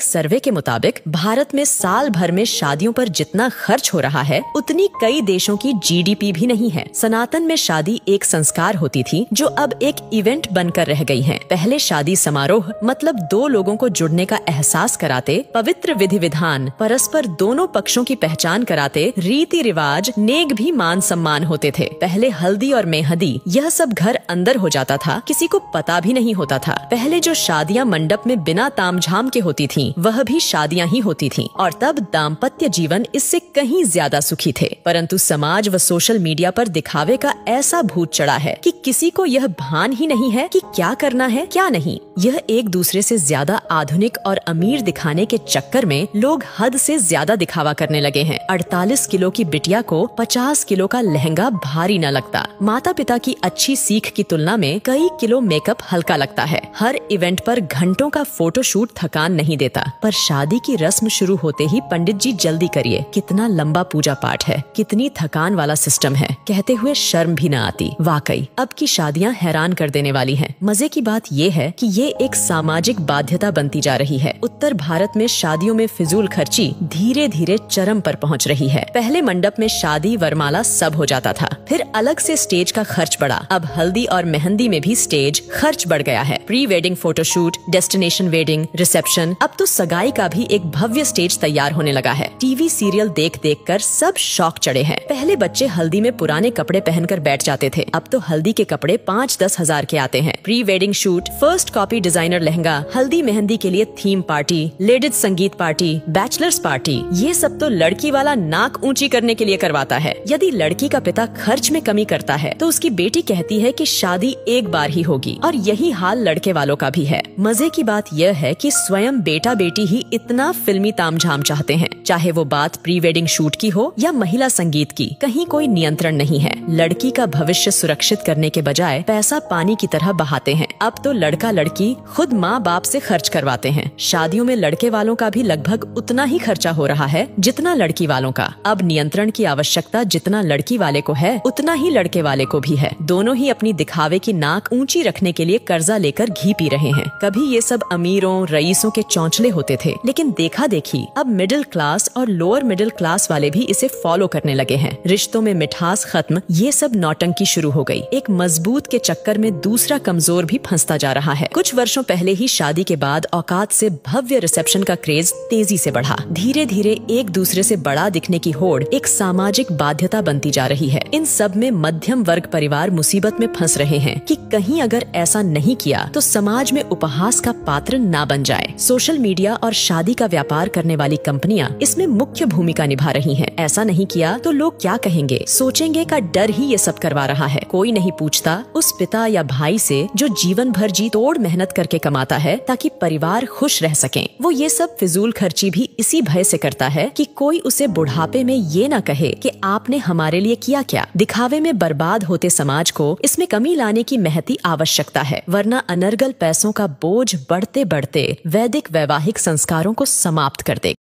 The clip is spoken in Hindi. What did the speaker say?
सर्वे के मुताबिक भारत में साल भर में शादियों पर जितना खर्च हो रहा है उतनी कई देशों की जीडीपी भी नहीं है। सनातन में शादी एक संस्कार होती थी जो अब एक इवेंट बनकर रह गई है। पहले शादी समारोह मतलब दो लोगों को जुड़ने का एहसास कराते, पवित्र विधि विधान, परस्पर दोनों पक्षों की पहचान कराते, रीति रिवाज, नेक भी मान सम्मान होते थे। पहले हल्दी और मेहंदी यह सब घर अंदर हो जाता था, किसी को पता भी नहीं होता था। पहले जो शादियां मंडप में बिना तामझाम के होती थीं, वह भी शादियां ही होती थीं और तब दाम्पत्य जीवन इससे कहीं ज्यादा सुखी थे। परंतु समाज व सोशल मीडिया पर दिखावे का ऐसा भूत चढ़ा है कि किसी को यह भान ही नहीं है कि क्या करना है क्या नहीं। यह एक दूसरे से ज्यादा आधुनिक और अमीर दिखाने के चक्कर में लोग हद से ज्यादा दिखावा करने लगे हैं। 48 किलो की बिटिया को 50 किलो का लहंगा भारी न लगता। माता पिता की अच्छी सीख की तुलना में कई किलो मेकअप हल्का लगता है। हर इवेंट पर घंटों का फोटोशूट थकान नहीं देता। पर शादी की रस्म शुरू होते ही पंडित जी जल्दी करिए, कितना लंबा पूजा पाठ है, कितनी थकान वाला सिस्टम है, कहते हुए शर्म भी न आती। वाकई अब की शादियां हैरान कर देने वाली हैं। मजे की बात ये है कि ये एक सामाजिक बाध्यता बनती जा रही है। उत्तर भारत में शादियों में फिजूल खर्ची धीरे धीरे चरम पर पहुंच रही है। पहले मंडप में शादी वरमाला सब हो जाता था, फिर अलग से स्टेज का खर्च बढ़ा। अब हल्दी और मेहंदी में भी स्टेज खर्च बढ़ गया है। Pre wedding photoshoot, destination wedding, reception, अब तो सगाई का भी एक भव्य स्टेज तैयार होने लगा है। टीवी सीरियल देख देख कर सब शौक चढ़े हैं। पहले बच्चे हल्दी में पुराने कपड़े पहनकर बैठ जाते थे, अब तो हल्दी के कपड़े 5-10 हजार के आते हैं। Pre wedding shoot, first copy designer lehenga, हल्दी मेहंदी के लिए थीम पार्टी, लेडीज संगीत पार्टी, बैचलर्स पार्टी, ये सब तो लड़की वाला नाक ऊंची करने के लिए करवाता है। यदि लड़की का पिता खर्च में कमी करता है तो उसकी बेटी कहती है कि शादी एक बार ही होगी, और यही हाल लड़के वालों का भी है। मजे की बात यह है कि स्वयं बेटा बेटी ही इतना फिल्मी तामझाम चाहते हैं, चाहे वो बात प्री वेडिंग शूट की हो या महिला संगीत की, कहीं कोई नियंत्रण नहीं है। लड़की का भविष्य सुरक्षित करने के बजाय पैसा पानी की तरह बहाते हैं। अब तो लड़का लड़की खुद माँ बाप से खर्च करवाते हैं। शादियों में लड़के वालों का भी लगभग उतना ही खर्चा हो रहा है जितना लड़की वालों का। अब नियंत्रण की आवश्यकता जितना लड़की वाले को है उतना ही लड़के वाले को भी है। दोनों ही अपनी दिखावे की नाक ऊंची रखने के लिए कर्जा लेकर घी पी रहे हैं। कभी ये सब अमीरों रईसों के चौंचले होते थे, लेकिन देखा देखी अब मिडिल क्लास और लोअर मिडिल क्लास वाले भी इसे फॉलो करने लगे हैं। रिश्तों में मिठास खत्म, ये सब नौटंकी शुरू हो गई। एक मजबूत के चक्कर में दूसरा कमजोर भी फंसता जा रहा है। कुछ वर्षों पहले ही शादी के बाद औकात से भव्य रिसेप्शन का क्रेज तेजी से बढ़ा। धीरे धीरे एक दूसरे से बड़ा दिखने की होड़ एक सामाजिक बाध्यता बनती जा रही है। इन सब में मध्यम वर्ग परिवार मुसीबत में फंस रहे हैं कि कहीं अगर ऐसा नहीं किया तो समाज में उपहास का पात्र ना बन जाए। सोशल मीडिया और शादी का व्यापार करने वाली कंपनियां इसमें मुख्य भूमिका निभा रही हैं। ऐसा नहीं किया तो लोग क्या कहेंगे, सोचेंगे का डर ही ये सब करवा रहा है। कोई नहीं पूछता उस पिता या भाई से जो जीवन भर जी तोड़ मेहनत करके कमाता है ताकि परिवार खुश रह सकें। वो ये सब फिजूल खर्ची भी इसी भय से करता है कि कोई उसे बुढ़ापे में ये न कहे कि आपने हमारे लिए किया क्या। दिखावे में बर्बाद होते समाज को इसमें कमी लाने की महती आवश्यकता है, वरना अनर्गल पैसों का बोझ बढ़ते बढ़ते वैदिक वैवाहिक संस्कारों को समाप्त कर देगा।